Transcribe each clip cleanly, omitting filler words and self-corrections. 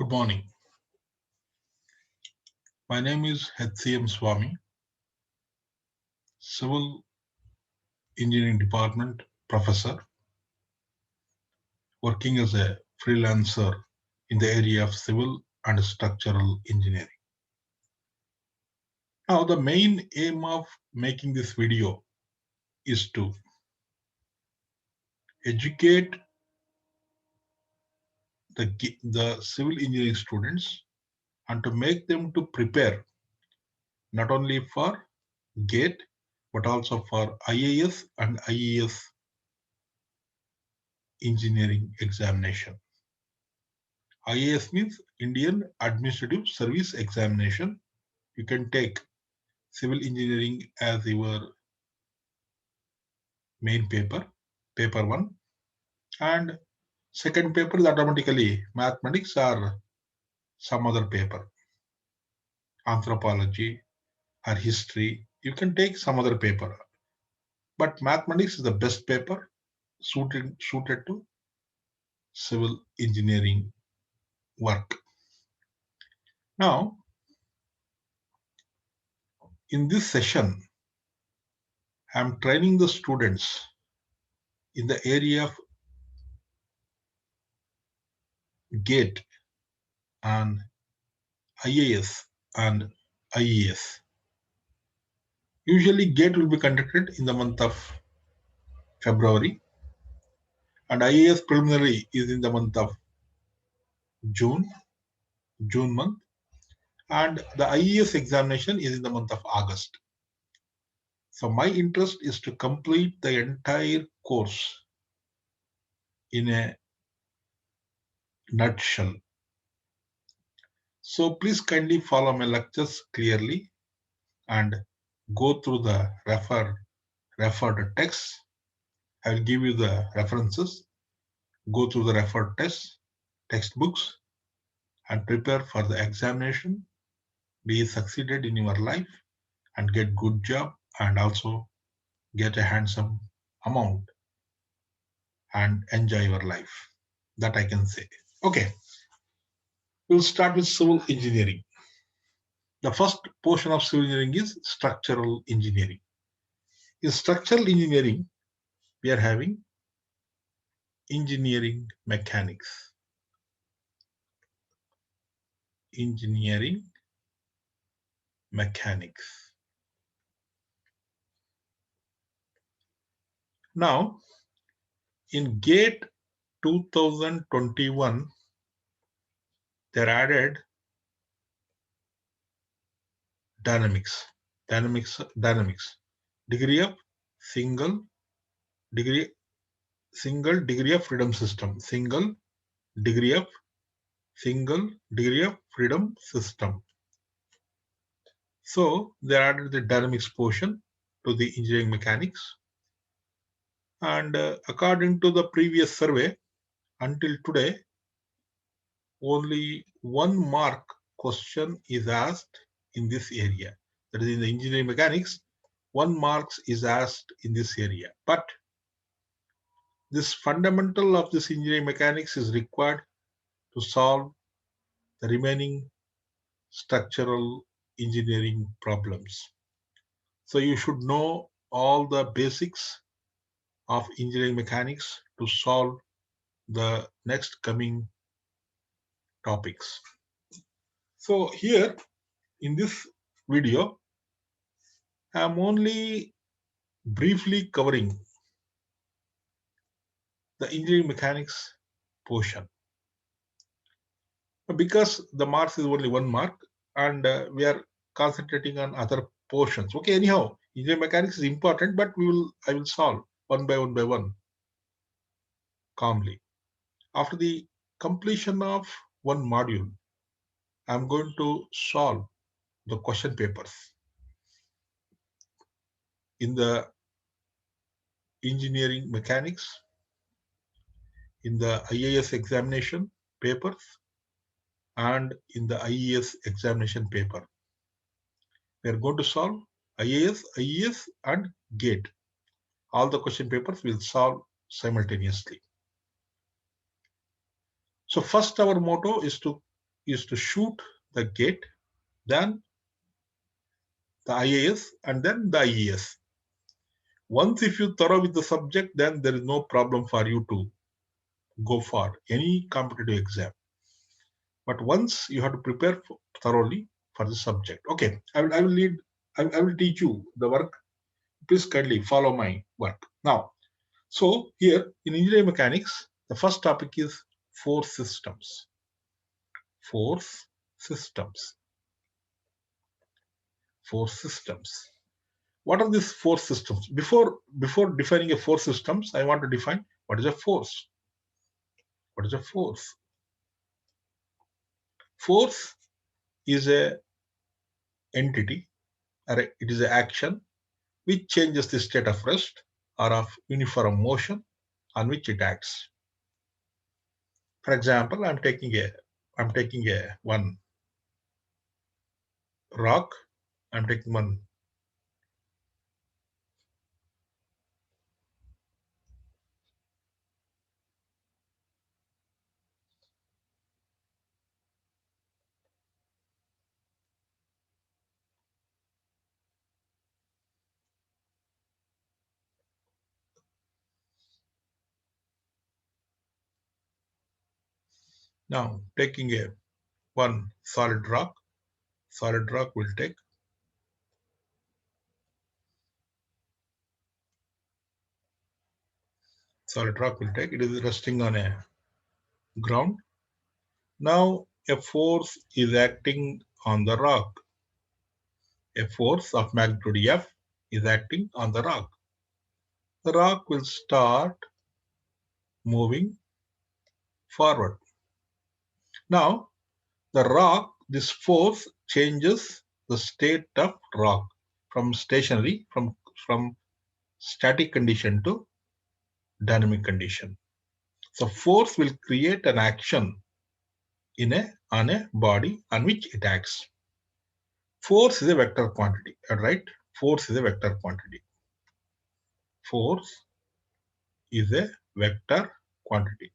Good morning. My name is HCM Swami, Civil Engineering Department professor, working as a freelancer in the area of civil and structural engineering. Now, the main aim of making this video is to educate the civil engineering students and to make them to prepare not only for GATE but also for IAS and IES engineering examination. IAS means Indian Administrative Service Examination. You can take civil engineering as your main paper, paper 1, and second paper is automatically mathematics or some other paper, anthropology or history. You can take some other paper, but mathematics is the best paper suited to civil engineering work. Now, in this session, I am training the students in the area of GATE and IAS and IES. Usually GATE will be conducted in the month of February and IAS preliminary is in the month of June month, and the IES examination is in the month of August. So my interest is to complete the entire course in a nutshell. So please kindly follow my lectures clearly and go through the referred texts. I will give you the references. Go through the referred textbooks and prepare for the examination. Be succeeded in your life and get good job and also get a handsome amount and enjoy your life. That I can say. Okay, we'll start with civil engineering. The first portion of civil engineering is structural engineering. In structural engineering, we are having engineering mechanics. Engineering mechanics. Now, in GATE 2021, they added dynamics, degree of single degree of freedom system, single degree of freedom system. So they added the dynamics portion to the engineering mechanics, and according to the previous survey, until today, only 1 mark question is asked in this area. That is, in the engineering mechanics, 1 mark is asked in this area. But this fundamental of this engineering mechanics is required to solve the remaining structural engineering problems. So you should know all the basics of engineering mechanics to solve the next coming topics. So here in this video, I am only briefly covering the engineering mechanics portion. Because the marks is only 1 mark and we are concentrating on other portions. Okay, anyhow, engineering mechanics is important, but I will solve one by one calmly. After the completion of one module, I'm going to solve the question papers in the engineering mechanics, in the IAS examination papers, and in the IES examination paper. We are going to solve IAS, IES, and GATE. All the question papers will solve simultaneously. So first, our motto is to is to shoot the gate, then the IAS, and then the IES. Once if you thorough with the subject, then there is no problem for you to go for any competitive exam. But once you have to prepare thoroughly for the subject. Okay, I will teach you the work. Please kindly follow my work. Now, so here in engineering mechanics, the first topic is force systems. Force systems. Force systems. What are these force systems? Before defining a force systems, I want to define what is a force. What is a force? Force is a entity, or it is an action which changes the state of rest or of uniform motion on which it acts. For example, I'm taking a one rock. I'm taking one. Now taking a one solid rock. Solid rock will take it is resting on a ground. Now a force is acting on the rock. A force of magnitude F is acting on the rock. The rock will start moving forward. Now this force changes the state of rock from static condition to dynamic condition. So force will create an action on a body on which it acts. Force is a vector quantity, right? Force is a vector quantity. Force is a vector quantity.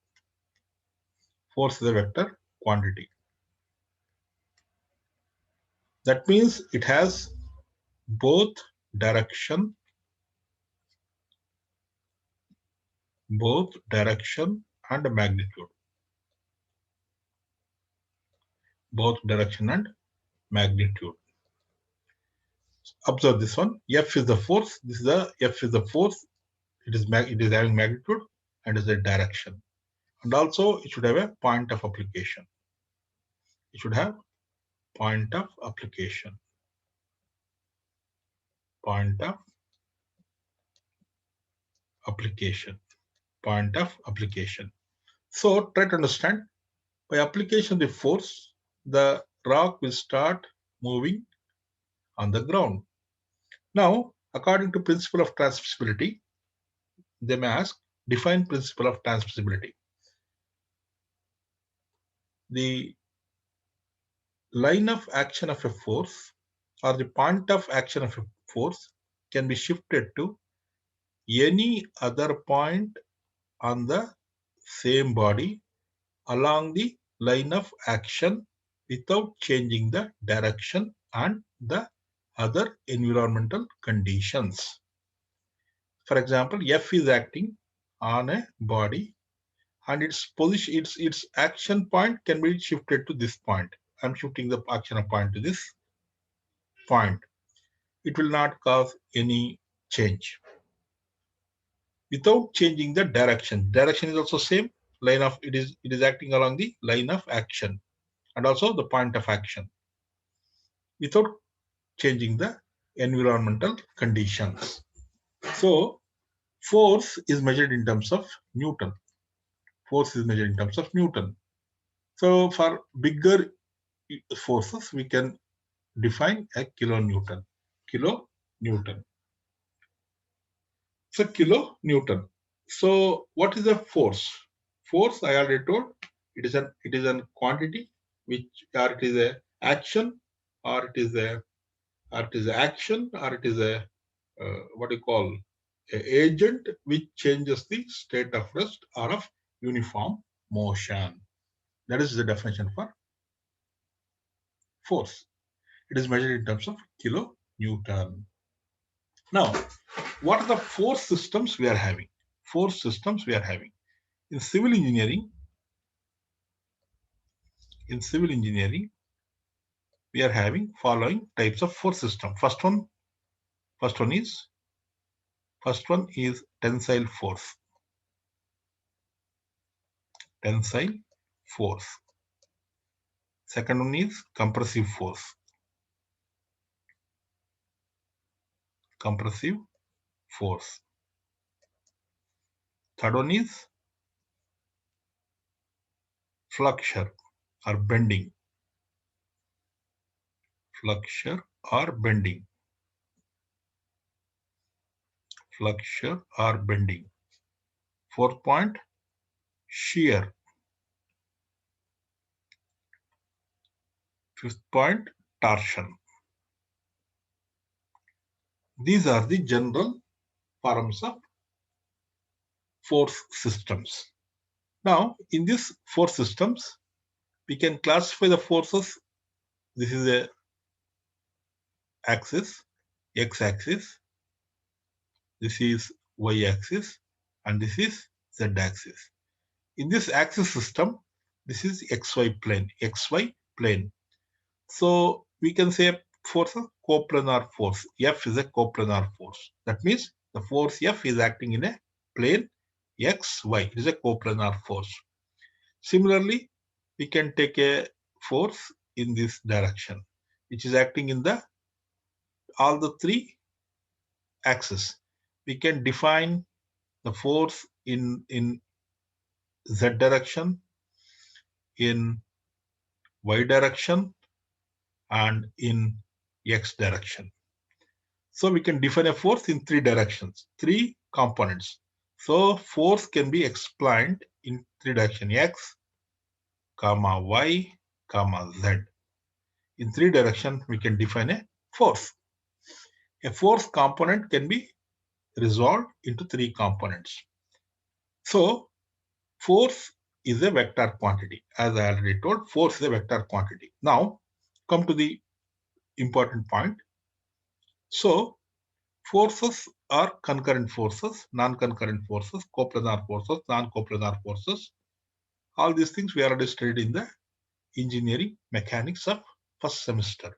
Force is a vector quantity. That means it has both direction and magnitude. Both direction and magnitude. Observe this one. F is the force. F is the force. It is having magnitude and is a direction. And also it should have a point of application. It should have point of application. Point of application. Point of application. So try to understand. By application of the force, the rock will start moving on the ground. Now, according to principle of transmissibility, they may ask, define principle of transmissibility. The line of action of a force or the point of action of a force can be shifted to any other point on the same body along the line of action without changing the direction and the other environmental conditions. For example, F is acting on a body and its position, its action point can be shifted to this point. I'm shifting the action point to this point. It will not cause any change without changing the direction. Direction is also same. It is acting along the line of action and also the point of action without changing the environmental conditions. So force is measured in terms of Newton. Force is measured in terms of Newton. So for bigger forces, we can define a kilonewton. Kilonewton. So kilonewton. So what is a force? Force, I already told, it is a quantity which, or it is a action, or it is a action, or it is a what you call a agent which changes the state of rest or of uniform motion. That is the definition for force. It is measured in terms of kilonewton. Now, what are the force systems we are having? Force systems we are having. In civil engineering, we are having following types of force system. First one is tensile force. Tensile force. Second one is compressive force. Compressive force. Third one is flexure or bending. Flexure or bending. Flexure or bending. Fourth point, shear. Fifth point, torsion. These are the general forms of force systems. Now, in these force systems, we can classify the forces. This is a axis, x-axis. This is y-axis, and this is z-axis. In this axis system, this is xy plane. So we can say force a coplanar force. F is a coplanar force. That means the force F is acting in a plane xy. It is a coplanar force. Similarly, we can take a force in this direction, which is acting in all the three axes. We can define the force in z direction, in y direction, and in x direction. So we can define a force in three directions, three components. So force can be explained in three directions, x, comma y, comma z. In three directions, we can define a force. A force component can be resolved into three components. So force is a vector quantity. As I already told, force is a vector quantity. Now, come to the important point. So, forces are concurrent forces, non-concurrent forces, coplanar forces, non-coplanar forces. All these things we already studied in the engineering mechanics of first semester.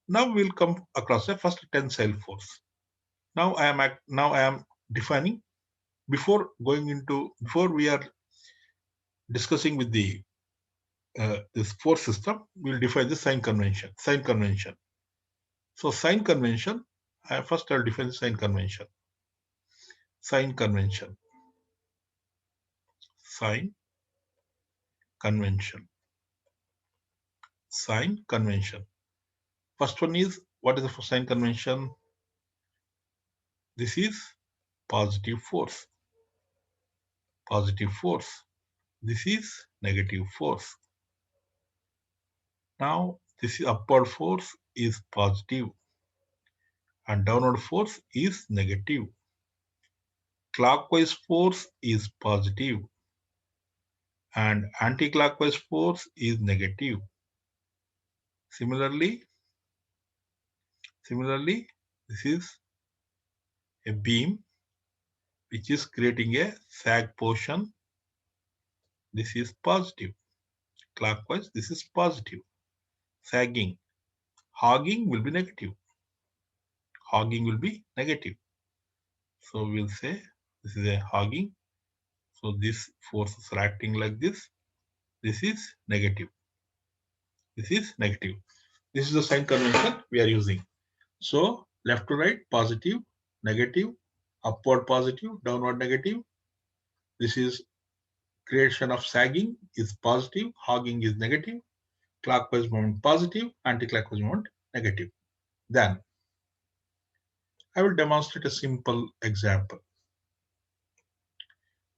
Now we'll come across the first tensile force. Now I am defining, before we are discussing with the this force system, we'll define the sign convention. So sign convention, first I'll define the sign convention. Sign convention. Sign convention. Sign convention. First one is, what is the sign convention? This is positive force. Positive force. This is negative force. Now this is upward force is positive and downward force is negative. Clockwise force is positive and anti-clockwise force is negative. Similarly, this is a beam which is creating a sag portion. This is positive. Clockwise, this is positive. Sagging. Hogging will be negative. Hogging will be negative. So we'll say this is a hogging. So this forces are acting like this. This is negative. This is negative. This is the sign convention we are using. So left to right, positive, negative, upward positive, downward negative. This is creation of sagging is positive, hogging is negative, clockwise movement positive, anti-clockwise movement negative. Then I will demonstrate a simple example.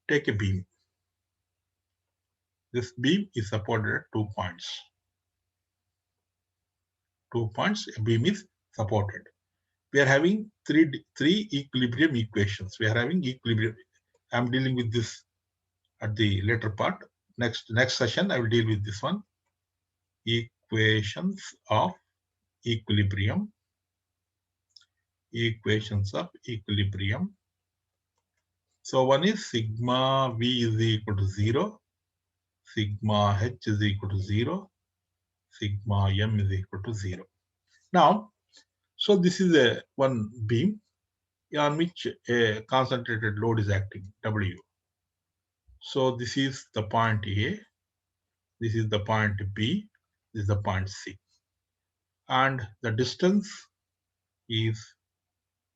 Take a beam. This beam is supported at 2 points. 2 points, a beam is supported. We are having three equilibrium equations. We are having equilibrium. I am dealing with this at the later part. Next session, I will deal with this one. Equilibrium equations of equilibrium. Equations of equilibrium. So one is sigma V is equal to 0, sigma H is equal to 0, sigma M is equal to 0. Now, so this is a one beam on which a concentrated load is acting, W. So this is the point A, this is the point B, this is the point C. And the distance is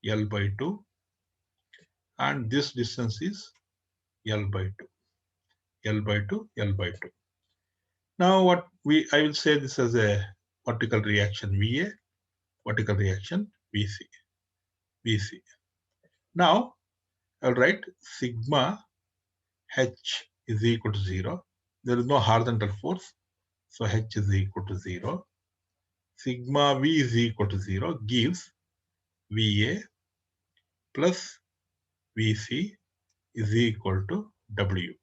L by 2, and this distance is L by 2, L by 2, L by 2. Now I will say this as a vertical reaction VA, vertical reaction VC. Now I'll write sigma H is equal to 0. There is no horizontal force, so H is equal to 0. Sigma V is equal to 0 gives VA plus VC is equal to W.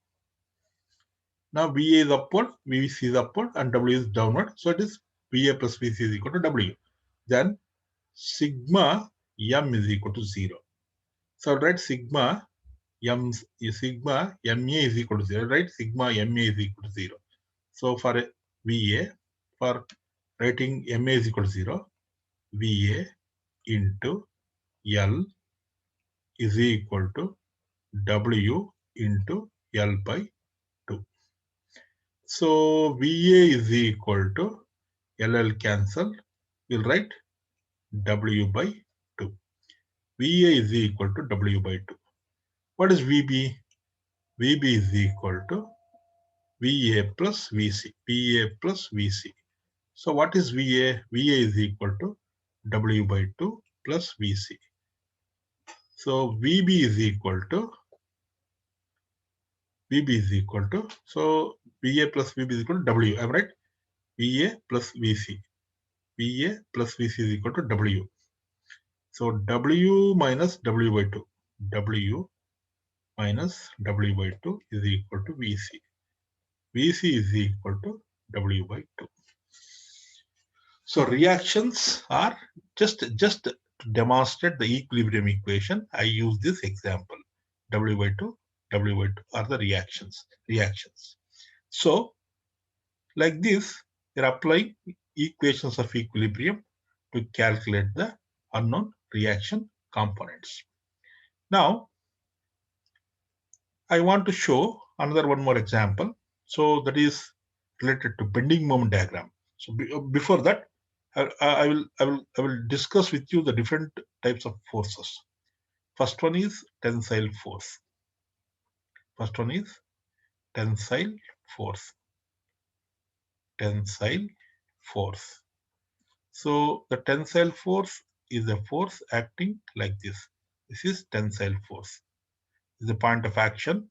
Now VA is upward, VC is upward, and W is downward. So it is VA plus VC is equal to W. Then sigma M is equal to 0. So I'll write sigma MA is equal to 0, right? Sigma MA is equal to 0. So for VA, for writing MA is equal to 0, VA into L is equal to W into L by 2. So VA is equal to LL cancel. We'll write W by 2. VA is equal to W by 2. What is VB? VB is equal to VA plus VC. VA plus VC. So what is VA? VA is equal to W by 2 plus VC. So VB is equal to so VA plus VB is equal to W. I'm right. VA plus VC. VA plus VC is equal to W. So W minus W by 2. W minus W by 2 is equal to VC. VC is equal to W by 2. So reactions are just to demonstrate the equilibrium equation. I use this example. W by 2 are the reactions. So like this, they're applying equations of equilibrium to calculate the unknown reaction components. Now, I want to show another one more example. So that is related to bending moment diagram. So before that, I will discuss with you the different types of forces. First one is tensile force. Tensile force. So the tensile force is a force acting like this. This is tensile force. This is the point of action.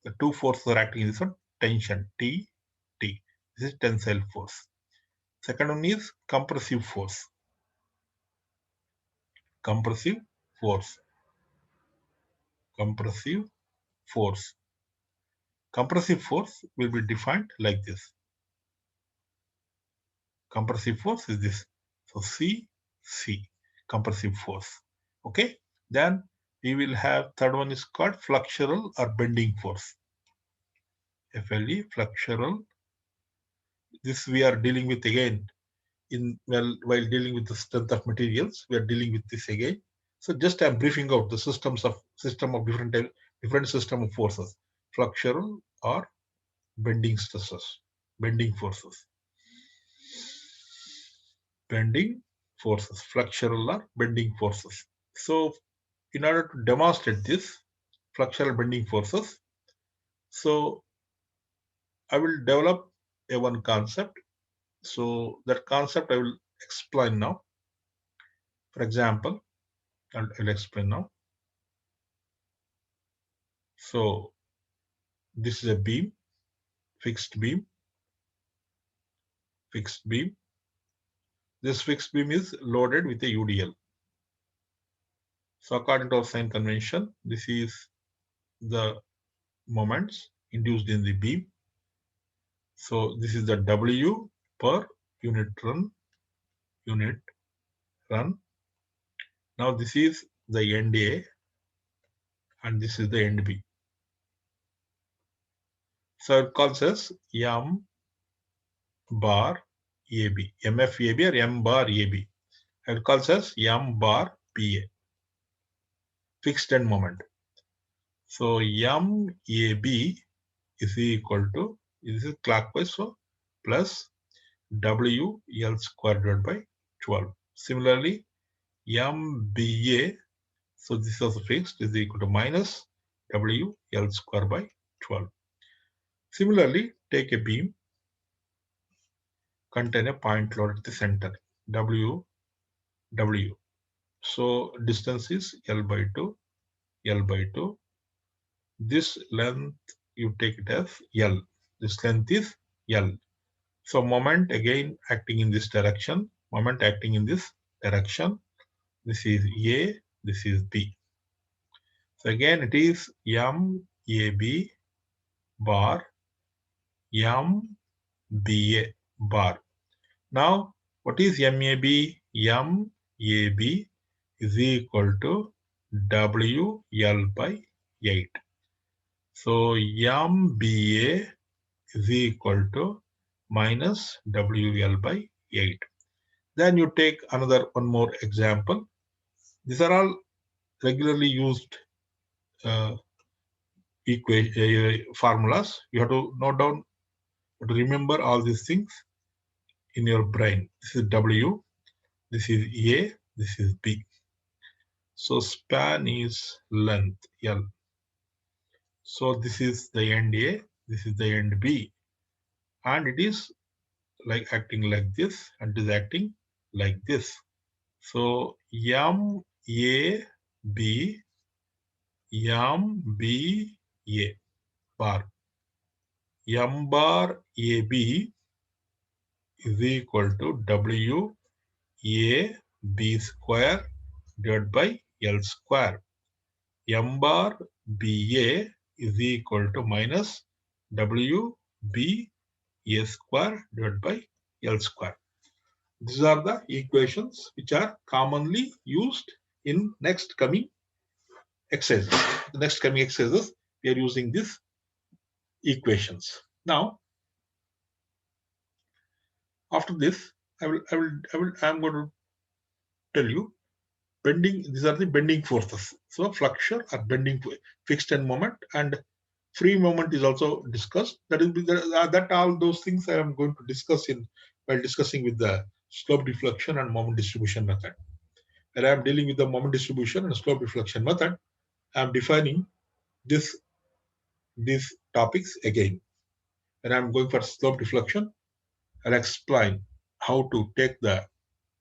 The two forces are acting in this one. Tension T. This is tensile force. Second one is compressive force. Compressive force. Compressive force will be defined like this. Compressive force is this. So C, compressive force. Okay. Then we will have third one is called flexural or bending force. FLE, flexural. This we are dealing with again while dealing with the strength of materials. We are dealing with this again. So just I'm briefing out the system of different system of forces. Flexural or bending forces. Flexural or bending forces. So in order to demonstrate this flexural bending forces, so I will develop one concept. So that concept I will explain now. For example, I'll explain now. So this is a beam, fixed beam. This fixed beam is loaded with a UDL. So according to our sign convention, this is the moments induced in the beam. So this is the W per unit run, unit run. Now this is the end A and this is the end B. So it calls as M bar AB, MFAB or M bar AB. It calls as M bar PA, fixed end moment. So MAB is equal to, this is clockwise, so plus WL square divided by 12. Similarly, MBA, so this is also fixed, is equal to minus WL square by 12. Similarly, take a beam, contain a point load at the center, W. So distance is L by 2, L by 2. This length, you take it as L. This length is L. So moment again acting in this direction, moment acting in this direction. This is A, this is B. So again it is MAB bar, MBA bar. Now what is MAB? MAB is equal to WL by 8. So MBA is equal to minus WL by 8. Then you take one more example. These are all regularly used formulas. You have to note down, to remember all these things in your brain. This is W, this is A, this is B. So span is length L. So this is the end A, this is the end B, and it is like acting like this, and it is acting like this. So M A B, M B A bar. M bar A B is equal to W A B square divided by L square. M bar B A is equal to minus W B A square divided by L square. These are the equations which are commonly used in next coming exercises. The next coming exercises, we are using these equations. Now, after this, I'm going to tell you bending. These are the bending forces. So flexure or bending, fixed end moment, and free moment is also discussed. That all those things I am going to discuss while discussing with the slope deflection and moment distribution method. When I am dealing with the moment distribution and slope deflection method, I am defining these topics again. When I am going for slope deflection, I'll explain how to take the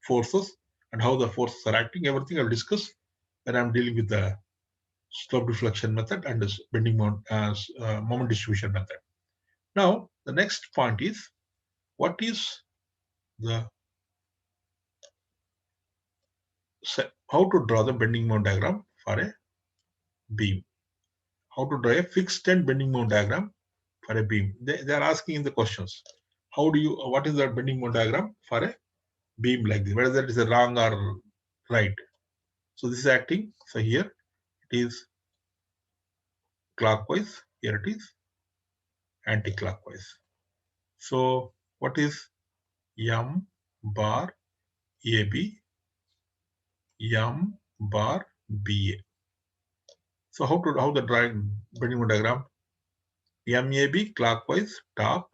forces and how the forces are acting. Everything I'll discuss when I'm dealing with the slope deflection method and the bending moment distribution method. Now, the next point is, what is how to draw the bending moment diagram for a beam? How to draw a fixed end bending moment diagram for a beam? They are asking in the questions. What is the bending moment diagram for a beam like this? Whether it is a wrong or right. So this is acting. So here it is clockwise. Here it is anti-clockwise. So what is M bar AB, M bar BA? So how the drawing bending moment diagram? MAB clockwise top.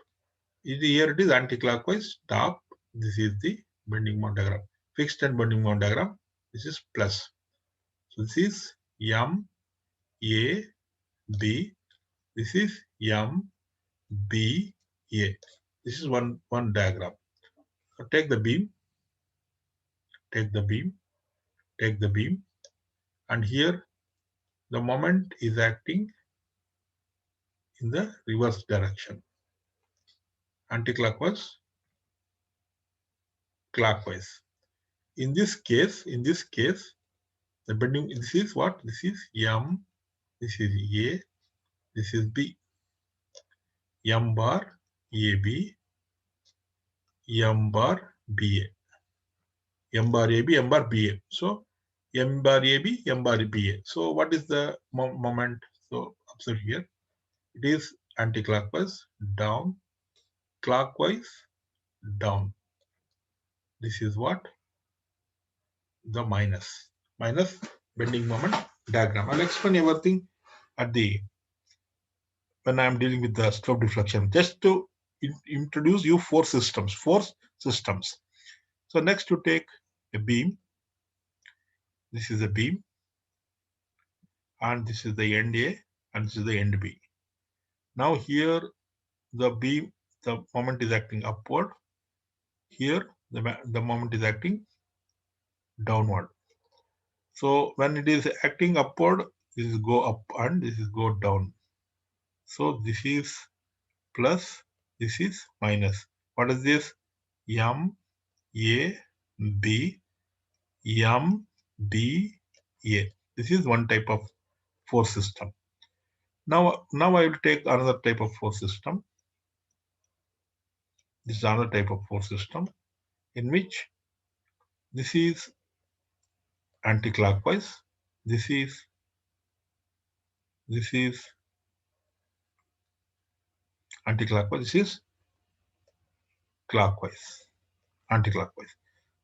Here it is anti-clockwise top. This is the bending moment diagram. Fixed end bending moment diagram. This is plus. So this is M A B. This is M B A. This is one diagram. So take the beam, take the beam, take the beam, and here the moment is acting in the reverse direction. Anti-clockwise, clockwise. In this case, the bending, this is what? This is M, this is A, this is B. M bar AB, M bar BA. M bar AB, M bar BA. So M bar AB, M bar BA. So what is the moment? So observe here. It is anti-clockwise, down, clockwise, down. This is what? The minus bending moment diagram. I'll explain everything at the when I'm dealing with the stroke deflection, just to introduce you four systems. So next you take a beam. This is a beam, and this is the end A, and this is the end B. Now here the beam, the moment is acting upward. Here the moment is acting downward. So when it is acting upward, this is go up and this is go down. So this is plus, this is minus. What is this? M A B M B A. This is one type of force system. Now I will take another type of force system. This is another type of force system in which this is anti-clockwise. This is anti-clockwise. This is clockwise, anti-clockwise.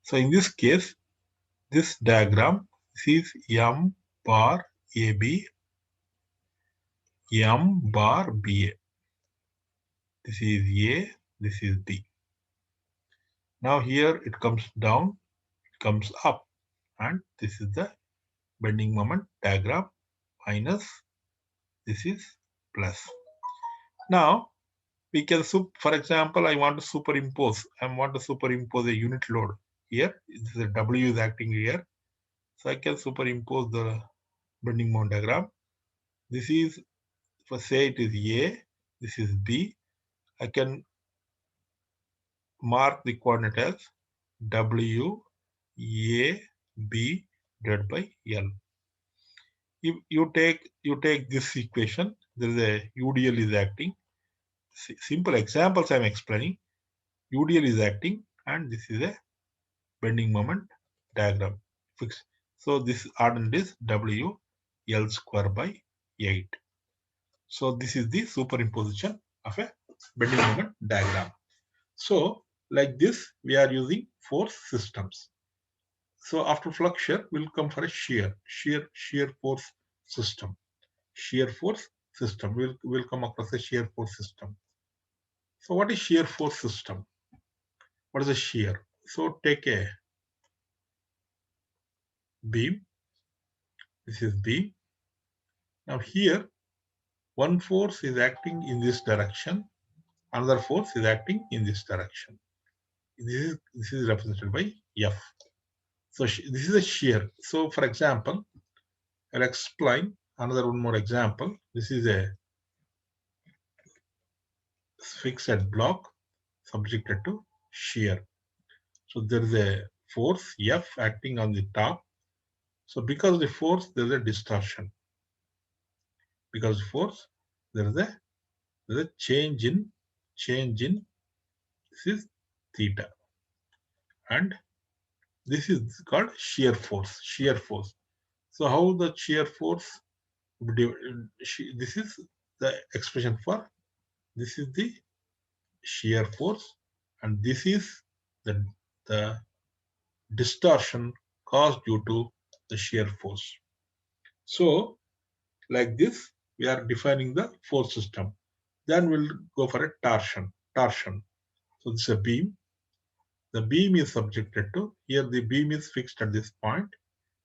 So in this case, this diagram, this is M bar AB, M bar BA. This is A, this is B. Now here it comes down, it comes up, and this is the bending moment diagram, minus, this is plus. Now we can, for example, I want to superimpose a unit load here. This is a W is acting here. So I can superimpose the bending moment diagram. This is, for say it is A, this is B. I can mark the coordinate as W A B divided by L. If you take this equation, there is a UDL is acting. Simple examples I am explaining. UDL is acting, and this is a bending moment diagram fixed. So this ordinate is W L square by 8. So this is the superimposition of a bending moment diagram. So like this, we are using force systems. So after flexure, we'll come for a shear force system. Shear force system. We'll come across a shear force system. So what is shear force system? What is a shear? So take a beam. This is beam. Now here, one force is acting in this direction. Another force is acting in this direction. This is represented by F. So this is a shear. So for example, I'll explain another one more example. This is a fixed block subjected to shear. So there is a force F acting on the top. So because of the force, there is a distortion. Because of force, there is a change in this is theta, and this is called shear force. So how the shear force? This is the expression for, this is the shear force, and this is the distortion caused due to the shear force. So like this, we are defining the force system. Then we'll go for a torsion. So this is a beam. The beam is subjected to, here the beam is fixed at this point,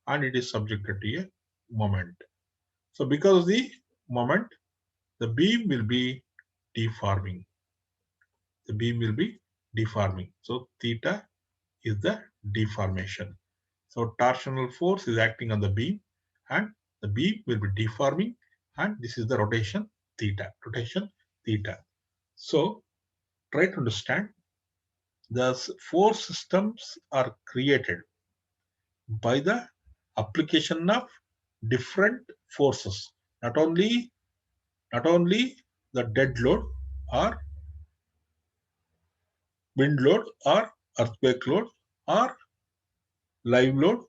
and it is subjected to a moment. So because of the moment, the beam will be deforming. So theta is the deformation. So torsional force is acting on the beam, and the beam will be deforming, and this is the rotation theta. So try to understand, the force systems are created by the application of different forces, not only the dead load, or wind load or earthquake load or live load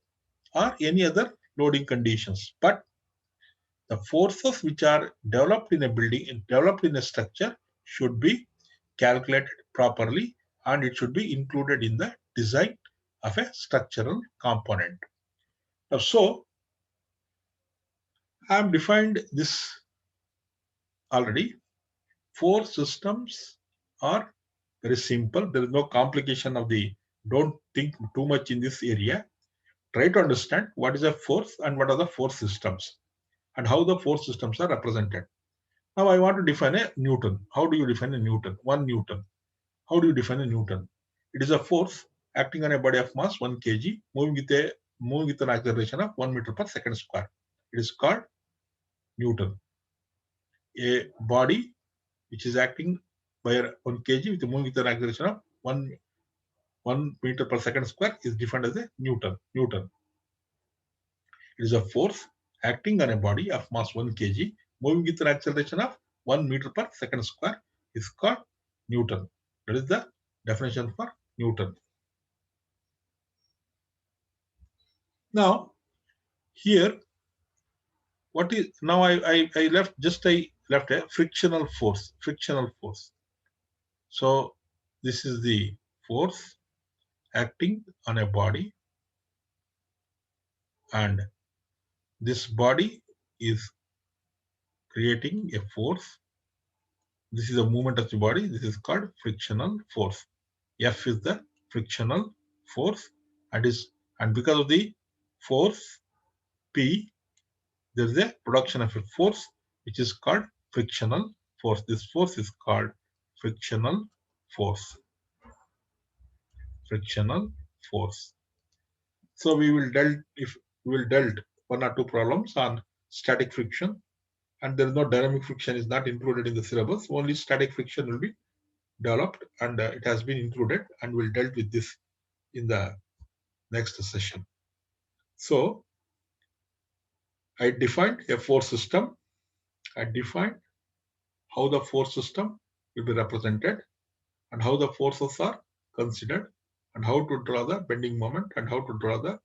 or any other loading conditions. But the forces which are developed in a building, developed in a structure should be calculated properly, and it should be included in the design of a structural component. So I have defined this already. Force systems are very simple. There is no complication of the, don't think too much in this area. Try to understand what is a force and what are the force systems and how the force systems are represented. Now I want to define a Newton. How do you define a Newton? 1 Newton. How do you define a Newton? It is a force acting on a body of mass 1 kg moving with an acceleration of 1 meter per second square. It is called Newton. A body which is acting by 1 kg with moving with an acceleration of 1 meter per second square is defined as a Newton. It is a force acting on a body of mass 1 kg moving with an acceleration of 1 meter per second square is called Newton. That is the definition for Newton. Now here, what is now I left a frictional force. So this is the force acting on a body, and this body is creating a force. This is the movement of the body. This is called frictional force. F is the frictional force, and because of the force P, there is a production of a force which is called frictional force. This force is called frictional force. So we will dealt 1 or 2 problems on static friction, and there is no dynamic friction is not included in the syllabus. Only static friction will be developed, and it has been included, and we'll dealt with this in the next session. So I defined a force system. I defined how the force system will be represented and how the forces are considered and how to draw the bending moment and how to draw the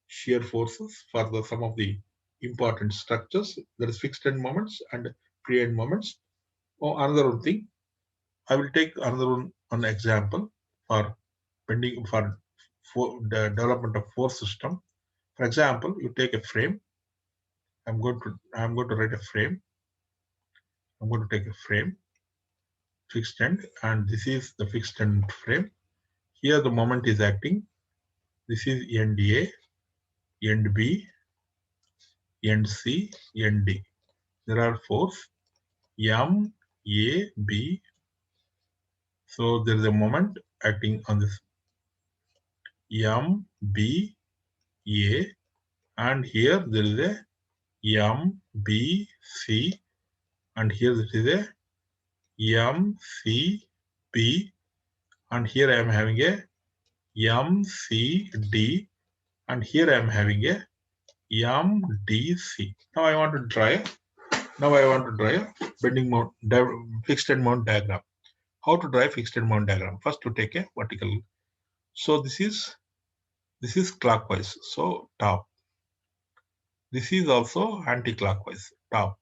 shear forces for some of the important structures. There is fixed end moments and free end moments. Another one thing, I will take another one example for bending for the development of force system. For example, you take a frame. I'm going to write a frame. I'm going to take a frame, fixed end, and this is the fixed end frame. Here the moment is acting. This is end A, end B, end C, end D. There are force M, A, B. So there is a moment acting on this M, B, A, and here there is a M, B, C, and here it is a M, C, B, and here I am having a M, C, D, and here I am having a M, D, C. Now I want to draw a bending mount fixed end mount diagram. How to draw a fixed end mount diagram? First, to take a vertical. So this is clockwise. So top. This is also anti-clockwise. Top.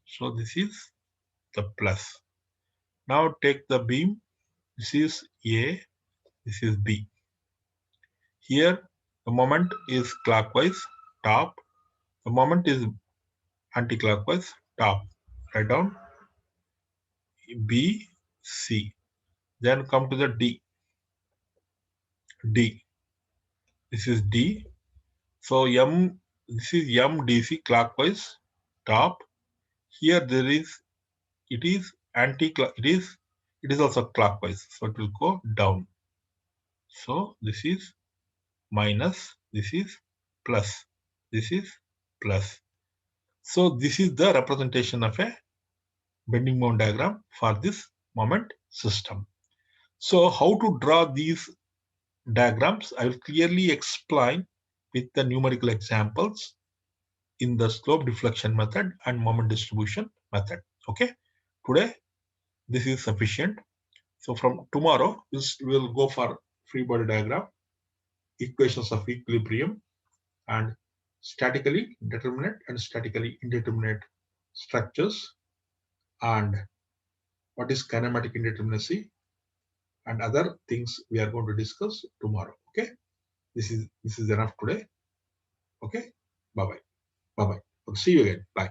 So this is the plus. Now take the beam. This is A. This is B. Here the moment is clockwise. Top. The moment is anti-clockwise. Top. Write down B, C. Then come to the D. D. This is D. So this is MDC clockwise. Top. Here it is also clockwise. So it will go down. So this is minus. This is plus. This is plus. So this is the representation of a bending moment diagram for this moment system. So how to draw these diagrams, I will clearly explain with the numerical examples in the slope deflection method and moment distribution method. Okay, today this is sufficient. So from tomorrow, we'll go for free body diagram, equations of equilibrium, and statically determinate and statically indeterminate structures, and what is kinematic indeterminacy, and other things we are going to discuss tomorrow. Okay, this is enough today. Okay, bye bye. See you again. Bye.